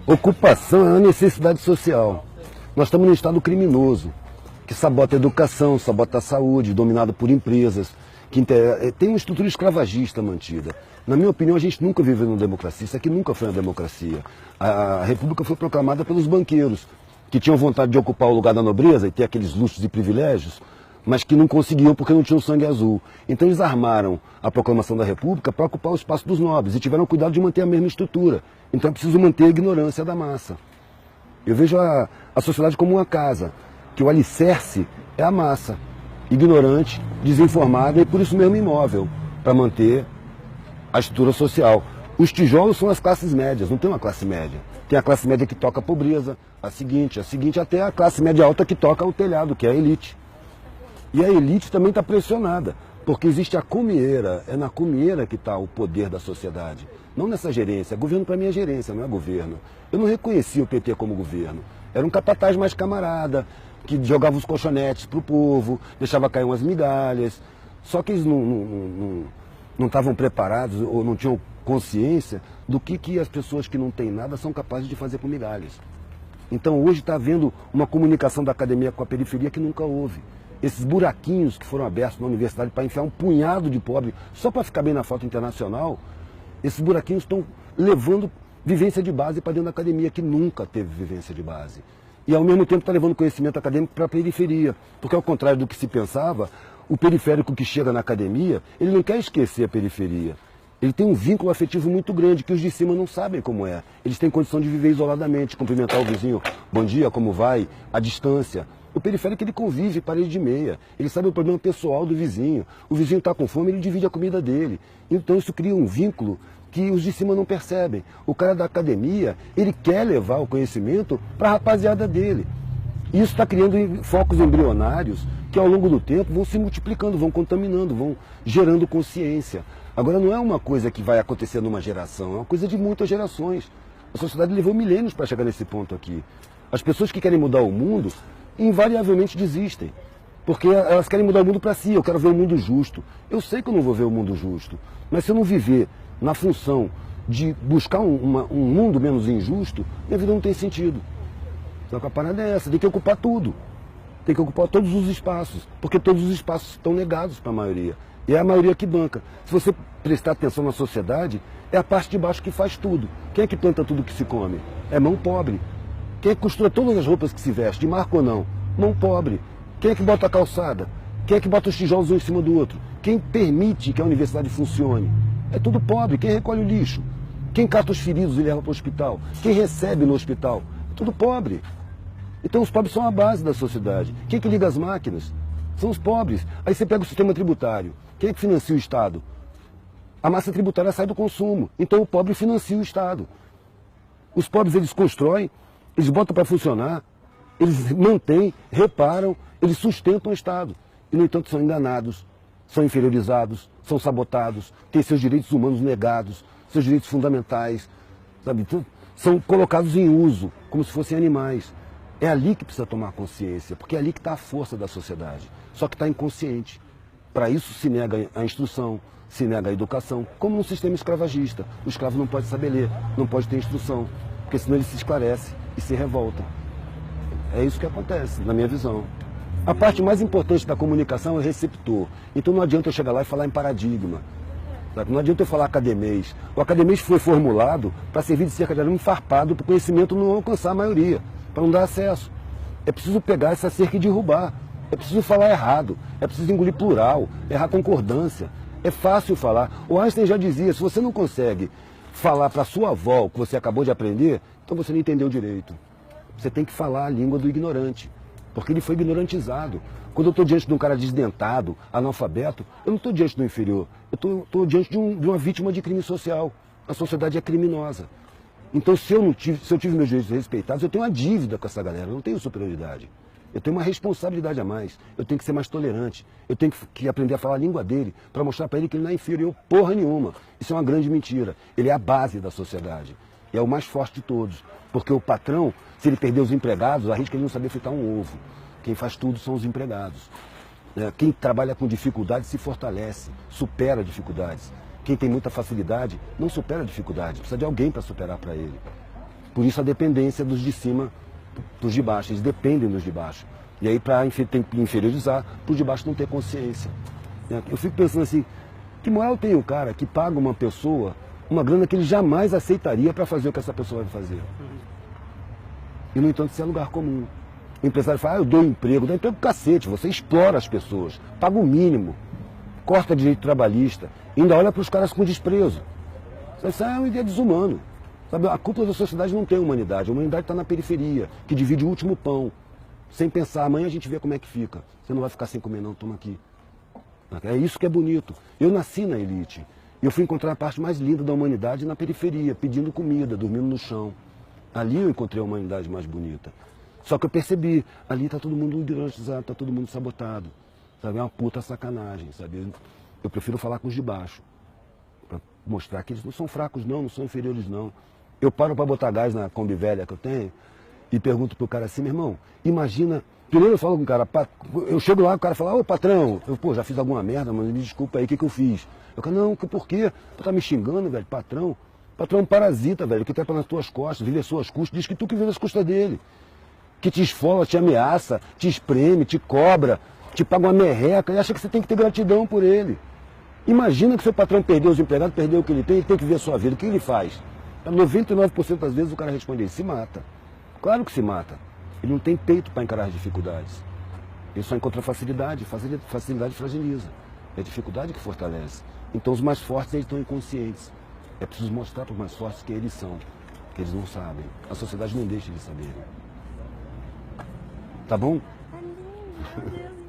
Ocupação é uma necessidade social. Nós estamos num estado criminoso, que sabota a educação, sabota a saúde, dominado por empresas, que tem uma estrutura escravagista mantida. Na minha opinião, a gente nunca viveu numa democracia, isso aqui nunca foi uma democracia. A República foi proclamada pelos banqueiros, que tinham vontade de ocupar o lugar da nobreza e ter aqueles luxos e privilégios, mas que não conseguiam porque não tinham sangue azul. Então eles armaram a proclamação da República para ocupar o espaço dos nobres e tiveram cuidado de manter a mesma estrutura. Então é preciso manter a ignorância da massa. Eu vejo a sociedade como uma casa, que o alicerce é a massa, ignorante, desinformada e por isso mesmo imóvel, para manter a estrutura social. Os tijolos são as classes médias, não tem uma classe média. Tem a classe média que toca a pobreza, a seguinte até a classe média alta que toca o telhado, que é a elite. E a elite também está pressionada, porque existe a comieira, é na comieira que está o poder da sociedade. Não nessa gerência, governo para mim é gerência, não é governo. Eu não reconhecia o PT como governo. Era um capataz mais camarada, que jogava os colchonetes para o povo, deixava cair umas migalhas. Só que eles não estavam preparados ou não tinham consciência do que as pessoas que não têm nada são capazes de fazer com migalhas. Então hoje está havendo uma comunicação da academia com a periferia que nunca houve. Esses buraquinhos que foram abertos na universidade para enfiar um punhado de pobre só para ficar bem na foto internacional, esses buraquinhos estão levando vivência de base para dentro da academia, que nunca teve vivência de base. E ao mesmo tempo está levando conhecimento acadêmico para a periferia, porque ao contrário do que se pensava, o periférico que chega na academia, ele não quer esquecer a periferia. Ele tem um vínculo afetivo muito grande, que os de cima não sabem como é. Eles têm condição de viver isoladamente, cumprimentar o vizinho, bom dia, como vai, à distância. O periférico ele convive parede de meia, ele sabe o problema pessoal do vizinho. O vizinho está com fome, ele divide a comida dele. Então isso cria um vínculo que os de cima não percebem. O cara da academia, ele quer levar o conhecimento para a rapaziada dele. E isso está criando focos embrionários que ao longo do tempo vão se multiplicando, vão contaminando, vão gerando consciência. Agora não é uma coisa que vai acontecer numa geração, é uma coisa de muitas gerações. A sociedade levou milênios para chegar nesse ponto aqui. As pessoas que querem mudar o mundo invariavelmente desistem, porque elas querem mudar o mundo para si. Eu quero ver o mundo justo. Eu sei que eu não vou ver o mundo justo, mas se eu não viver na função de buscar um mundo menos injusto, minha vida não tem sentido. Só que a parada é essa, tem que ocupar tudo. Tem que ocupar todos os espaços, porque todos os espaços estão negados para a maioria. E é a maioria que banca. Se você prestar atenção na sociedade, é a parte de baixo que faz tudo. Quem é que planta tudo que se come? É mão pobre. Quem é que costura todas as roupas que se veste, de marca ou não? Mão pobre. Quem é que bota a calçada? Quem é que bota os tijolos um em cima do outro? Quem permite que a universidade funcione? É tudo pobre. Quem recolhe o lixo? Quem cata os feridos e leva para o hospital? Quem recebe no hospital? É tudo pobre. Então os pobres são a base da sociedade. Quem é que liga as máquinas? São os pobres. Aí você pega o sistema tributário. Quem é que financia o Estado? A massa tributária sai do consumo. Então o pobre financia o Estado. Os pobres eles constroem, eles botam para funcionar, eles mantêm, reparam, eles sustentam o Estado. E, no entanto, são enganados, são inferiorizados, são sabotados, têm seus direitos humanos negados, seus direitos fundamentais, sabe? São colocados em uso, como se fossem animais. É ali que precisa tomar consciência, porque é ali que está a força da sociedade. Só que está inconsciente. Para isso se nega a instrução, se nega a educação, como num sistema escravagista. O escravo não pode saber ler, não pode ter instrução, porque senão ele se esclarece e se revolta. É isso que acontece, na minha visão. A parte mais importante da comunicação é o receptor. Então não adianta eu chegar lá e falar em paradigma. Sabe? Não adianta eu falar academês. O academês foi formulado para servir de cerca de arame farpado para o conhecimento não alcançar a maioria, para não dar acesso. É preciso pegar essa cerca e derrubar. É preciso falar errado. É preciso engolir plural, errar concordância. É fácil falar. O Einstein já dizia, se você não consegue falar para sua avó o que você acabou de aprender, então você não entendeu direito. Você tem que falar a língua do ignorante, porque ele foi ignorantizado. Quando eu estou diante de um cara desdentado, analfabeto, eu não estou diante do inferior, eu estou diante de uma vítima de crime social. A sociedade é criminosa. Então, se eu tive meus direitos respeitados, eu tenho uma dívida com essa galera, eu não tenho superioridade. Eu tenho uma responsabilidade a mais, eu tenho que ser mais tolerante, eu tenho que aprender a falar a língua dele, para mostrar para ele que ele não é inferior porra nenhuma. Isso é uma grande mentira. Ele é a base da sociedade. E é o mais forte de todos. Porque o patrão, se ele perder os empregados, arrisca ele não saber fritar um ovo. Quem faz tudo são os empregados. Quem trabalha com dificuldade se fortalece, supera dificuldades. Quem tem muita facilidade não supera dificuldade, precisa de alguém para superar para ele. Por isso a dependência dos de cima dos de baixo, eles dependem dos de baixo. E aí para inferiorizar, para os de baixo não ter consciência. Eu fico pensando assim, que moral tem o cara que paga uma pessoa uma grana que ele jamais aceitaria para fazer o que essa pessoa vai fazer? E no entanto isso é lugar comum. O empresário fala, eu dou emprego pro cacete, você explora as pessoas, paga o mínimo, corta direito trabalhista, ainda olha para os caras com desprezo. Isso é uma ideia desumana. Sabe, a cúpula da sociedade não tem humanidade, a humanidade está na periferia, que divide o último pão, sem pensar, amanhã a gente vê como é que fica. Você não vai ficar sem comer não, toma aqui. É isso que é bonito. Eu nasci na elite, e eu fui encontrar a parte mais linda da humanidade na periferia, pedindo comida, dormindo no chão. Ali eu encontrei a humanidade mais bonita. Só que eu percebi, ali está todo mundo ideologizado, está todo mundo sabotado. Sabe? É uma puta sacanagem, sabe? Eu prefiro falar com os de baixo, para mostrar que eles não são fracos não são inferiores não. Eu paro para botar gás na Kombi velha que eu tenho e pergunto pro cara assim, meu irmão, imagina... Primeiro eu falo com o cara, eu chego lá, o cara fala, ô patrão, eu já fiz alguma merda, mas me desculpa aí, o que eu fiz? Eu falo, não, por quê? Tu tá me xingando, velho, patrão? Patrão é um parasita, velho, que trepa nas tuas costas, vive às suas custas, diz que tu que vive às custas dele. Que te esfola, te ameaça, te espreme, te cobra, te paga uma merreca e acha que você tem que ter gratidão por ele. Imagina que seu patrão perdeu os empregados, perdeu o que ele tem que ver a sua vida. O que ele faz? 99% das vezes o cara responde, ele se mata. Claro que se mata. Ele não tem peito para encarar as dificuldades. Ele só encontra facilidade, facilidade fragiliza. É a dificuldade que fortalece. Então os mais fortes eles estão inconscientes. É preciso mostrar para os mais fortes que eles são, que eles não sabem. A sociedade não deixa eles saberem. Tá bom? É lindo, meu Deus.